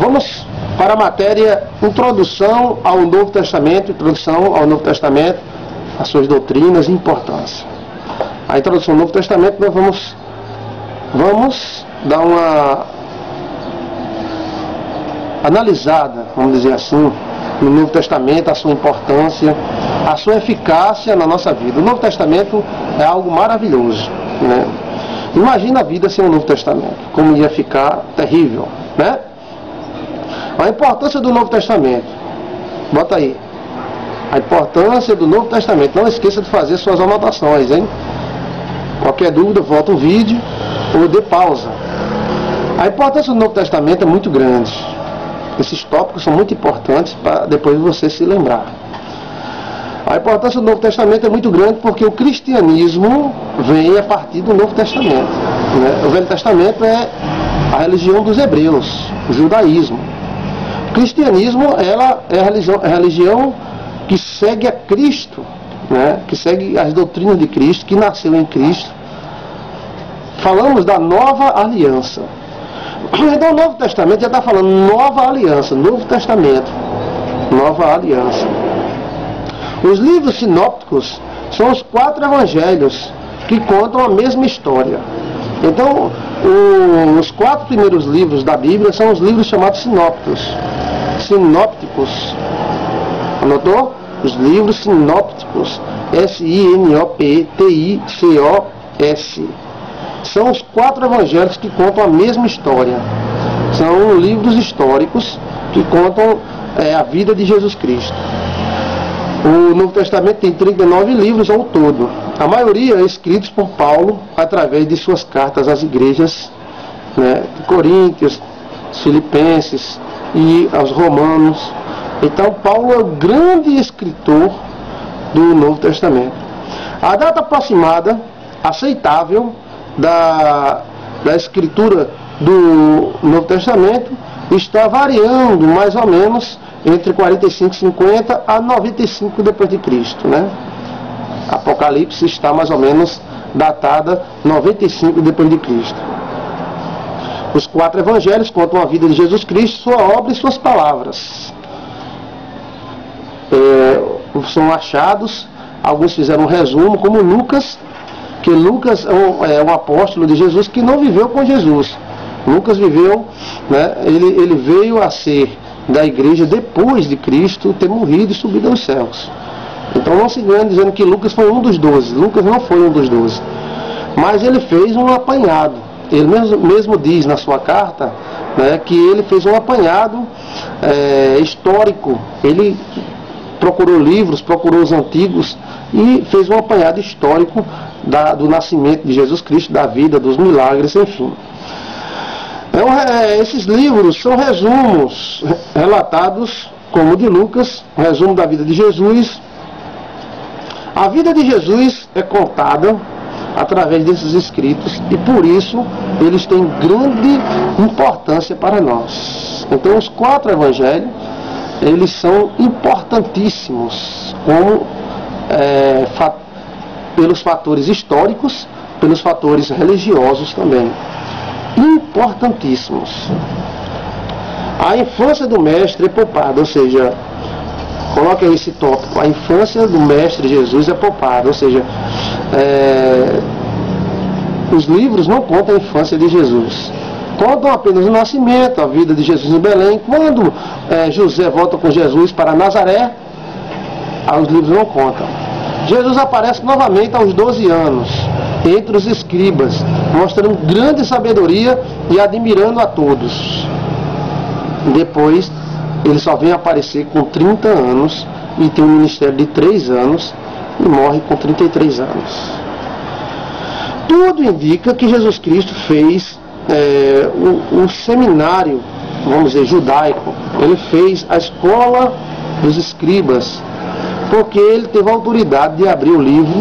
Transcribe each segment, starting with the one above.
Vamos para a matéria Introdução ao Novo Testamento, as suas doutrinas e importância. A introdução ao Novo Testamento, nós vamos dar uma analisada, vamos dizer assim, no Novo Testamento, a sua importância, a sua eficácia na nossa vida. O Novo Testamento é algo maravilhoso, né? Imagina a vida sem o Novo Testamento, como ia ficar terrível, né? A importância do Novo Testamento, bota aí, a importância do Novo Testamento. Não esqueça de fazer suas anotações, hein? Qualquer dúvida, volta o vídeo ou dê pausa. A importância do Novo Testamento é muito grande. Esses tópicos são muito importantes para depois você se lembrar. A importância do Novo Testamento é muito grande porque o cristianismo vem a partir do Novo Testamento, né? O Velho Testamento é a religião dos hebreus, o judaísmo. O cristianismo, ela é a religião que segue a Cristo, né? Que segue as doutrinas de Cristo, que nasceu em Cristo. Falamos da nova aliança. Então o Novo Testamento já está falando nova aliança, Novo Testamento, nova aliança. Os livros sinópticos são os 4 evangelhos que contam a mesma história. Então, os 4 primeiros livros da Bíblia são os livros chamados sinópticos. Sinópticos. Anotou? Os livros sinópticos. S-I-N-O-P-T-I-C-O-S. São os 4 evangelhos que contam a mesma história. São livros históricos que contam a vida de Jesus Cristo. O Novo Testamento tem 39 livros ao todo. A maioria escritos por Paulo através de suas cartas às igrejas, né, de Coríntios, Filipenses e aos Romanos. Então Paulo é o grande escritor do Novo Testamento. A data aproximada, aceitável, da escritura do Novo Testamento está variando mais ou menos entre 45 e 50 a 95 depois de Cristo, né? Apocalipse está mais ou menos datada 95 depois de Cristo. Os 4 evangelhos contam a vida de Jesus Cristo, sua obra e suas palavras. São achados, alguns fizeram um resumo, como Lucas, que Lucas é um apóstolo de Jesus que não viveu com Jesus. Lucas viveu, né, ele veio a ser da igreja depois de Cristo ter morrido e subido aos céus. Então não se engane dizendo que Lucas foi um dos 12. Lucas não foi um dos 12. Mas ele fez um apanhado. Ele mesmo diz na sua carta, né, que ele fez um apanhado histórico. Ele procurou livros, procurou os antigos e fez um apanhado histórico do nascimento de Jesus Cristo, da vida, dos milagres, enfim. Então, esses livros são resumos relatados, como o de Lucas, um resumo da vida de Jesus. A vida de Jesus é contada através desses escritos e por isso eles têm grande importância para nós. Então os 4 evangelhos, eles são importantíssimos, como pelos fatores históricos, pelos fatores religiosos também. Importantíssimos. A infância do mestre é poupada, ou seja, coloque aí esse tópico, a infância do mestre Jesus é poupada, ou seja, os livros não contam a infância de Jesus, contam apenas o nascimento, a vida de Jesus em Belém. Quando José volta com Jesus para Nazaré, os livros não contam. Jesus aparece novamente aos 12 anos, entre os escribas, mostrando grande sabedoria e admirando a todos. Depois, ele só vem aparecer com 30 anos e tem um ministério de 3 anos e morre com 33 anos. Tudo indica que Jesus Cristo fez um seminário, vamos dizer, judaico. Ele fez a escola dos escribas, porque ele teve a autoridade de abrir o livro,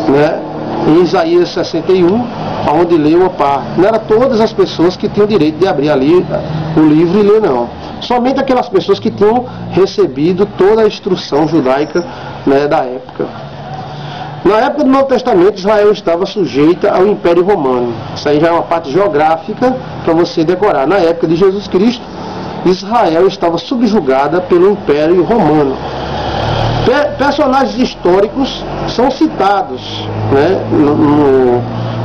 né, em Isaías 61, onde leu uma parte. Não era todas as pessoas que tinham o direito de abrir ali o livro e ler, não. Somente aquelas pessoas que tinham recebido toda a instrução judaica, né, da época. Na época do Novo Testamento, Israel estava sujeita ao Império Romano. Isso aí já é uma parte geográfica para você decorar. Na época de Jesus Cristo, Israel estava subjugada pelo Império Romano. Personagens históricos são citados, né,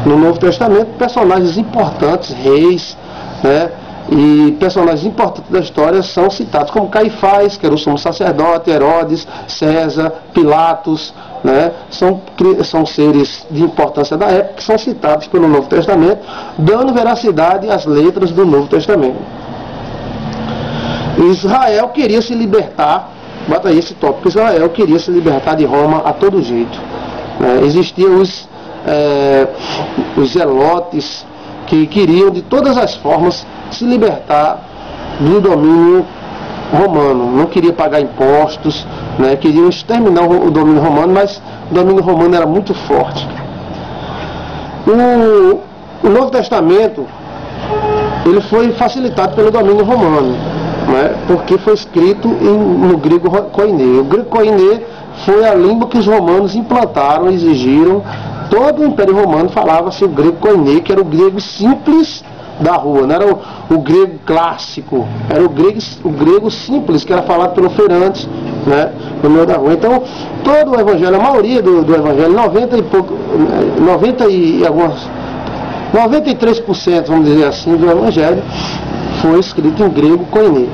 no Novo Testamento, personagens importantes, reis, né, e personagens importantes da história são citados, como Caifás, que era o sumo sacerdote, Herodes, César, Pilatos, né, são seres de importância da época que são citados pelo Novo Testamento, dando veracidade às letras do Novo Testamento. Israel queria se libertar, bota aí esse tópico, Israel queria se libertar de Roma a todo jeito. Existiam os zelotes que queriam de todas as formas se libertar do domínio romano, não queria pagar impostos, né, queriam exterminar o domínio romano, mas o domínio romano era muito forte. O Novo Testamento ele foi facilitado pelo domínio romano, né, porque foi escrito no grego koiné. O grego koiné foi a língua que os romanos implantaram, exigiram. Todo o Império Romano falava-se o grego koiné, que era o grego simples da rua, não era o grego clássico, era o grego simples, que era falado pelo feirante, né, no meio da rua. Então, todo o Evangelho, a maioria do Evangelho, 93%, vamos dizer assim, do Evangelho, foi escrito em grego koiné,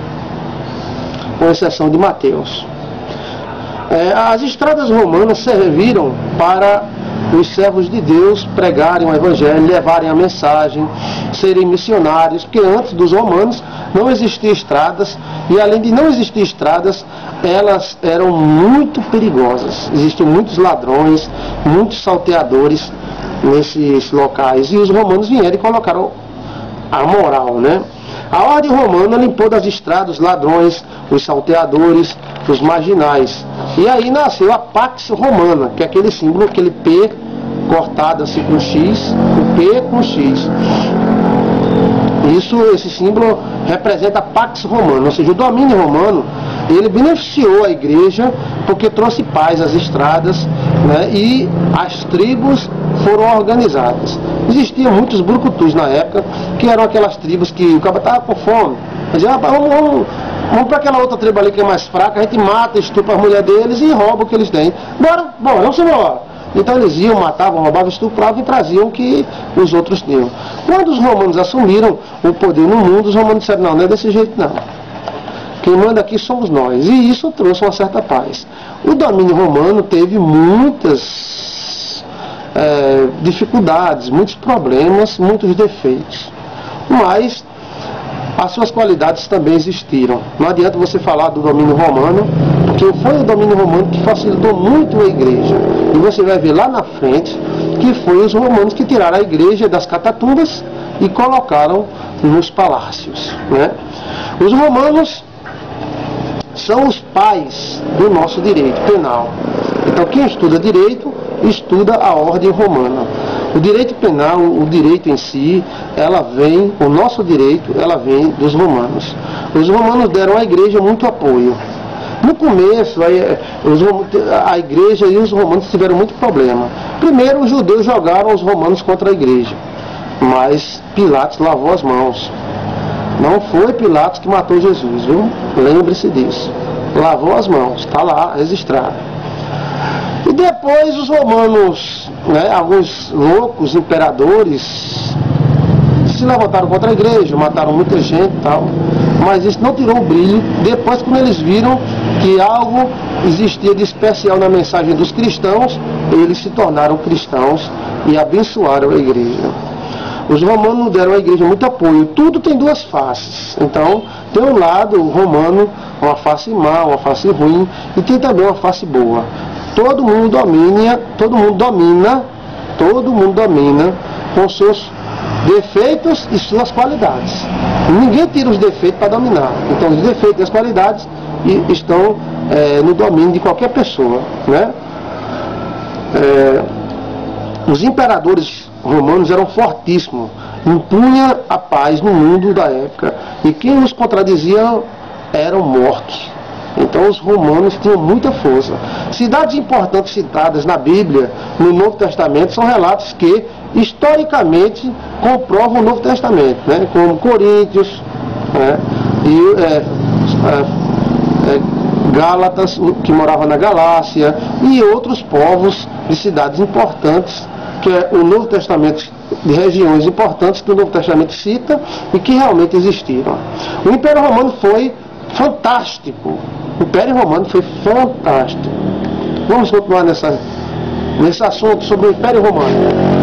com exceção de Mateus. As estradas romanas serviram para os servos de Deus pregarem o Evangelho, levarem a mensagem, serem missionários, porque antes dos romanos não existiam estradas, e além de não existir estradas, elas eram muito perigosas. Existiam muitos ladrões, muitos salteadores nesses locais, e os romanos vieram e colocaram a moral, né? A ordem romana limpou das estradas os ladrões, os salteadores, os marginais. E aí nasceu a Pax Romana, que é aquele símbolo, aquele P cortado assim com X, o P com X. Esse símbolo representa a Pax Romana, ou seja, o domínio romano, ele beneficiou a igreja porque trouxe paz às estradas, né, e as tribos foram organizadas. Existiam muitos brucutus na época, que eram aquelas tribos que o cara estava com fome. Dizia, vamos para aquela outra tribo ali que é mais fraca, a gente mata, estupra a mulher deles e rouba o que eles têm. Bora, vamos embora. Então eles iam, matavam, roubavam, estupravam e traziam o que os outros tinham. Quando os romanos assumiram o poder no mundo, os romanos disseram, não é desse jeito não. Quem manda aqui somos nós. E isso trouxe uma certa paz. O domínio romano teve muitas dificuldades, muitos problemas, muitos defeitos. Mas as suas qualidades também existiram. Não adianta você falar do domínio romano, porque foi o domínio romano que facilitou muito a igreja. E você vai ver lá na frente que foi os romanos que tiraram a igreja das catatumbas e colocaram nos palácios, né? Os romanos são os pais do nosso direito penal. Então quem estuda direito, estuda a ordem romana. O direito penal, o direito em si, o nosso direito, ela vem dos romanos. Os romanos deram à igreja muito apoio. No começo, a igreja e os romanos tiveram muito problema. Primeiro, os judeus jogaram os romanos contra a igreja, mas Pilatos lavou as mãos. Não foi Pilatos que matou Jesus, viu? Lembre-se disso. Lavou as mãos, está lá registrado. E depois os romanos, né, alguns loucos imperadores, se levantaram contra a igreja, mataram muita gente e tal, mas isso não tirou o brilho. Depois, quando eles viram que algo existia de especial na mensagem dos cristãos, eles se tornaram cristãos e abençoaram a igreja. Os romanos deram à igreja muito apoio. Tudo tem duas faces. Então, tem um lado romano, uma face má, uma face ruim, e tem também uma face boa. Todo mundo domina com seus defeitos e suas qualidades. Ninguém tira os defeitos para dominar. Então, os defeitos e as qualidades estão no domínio de qualquer pessoa, né? Os imperadores romanos eram fortíssimos, impunha a paz no mundo da época, e quem os contradizia eram mortos. Então os romanos tinham muita força. Cidades importantes citadas na Bíblia, no Novo Testamento, são relatos que historicamente comprovam o Novo Testamento, né? Como Coríntios, né? Gálatas, que moravam na Galácia, e outros povos de cidades importantes, que é o Novo Testamento, de regiões importantes que o Novo Testamento cita e que realmente existiram. O Império Romano foi fantástico. O Império Romano foi fantástico. Vamos continuar nesse assunto sobre o Império Romano.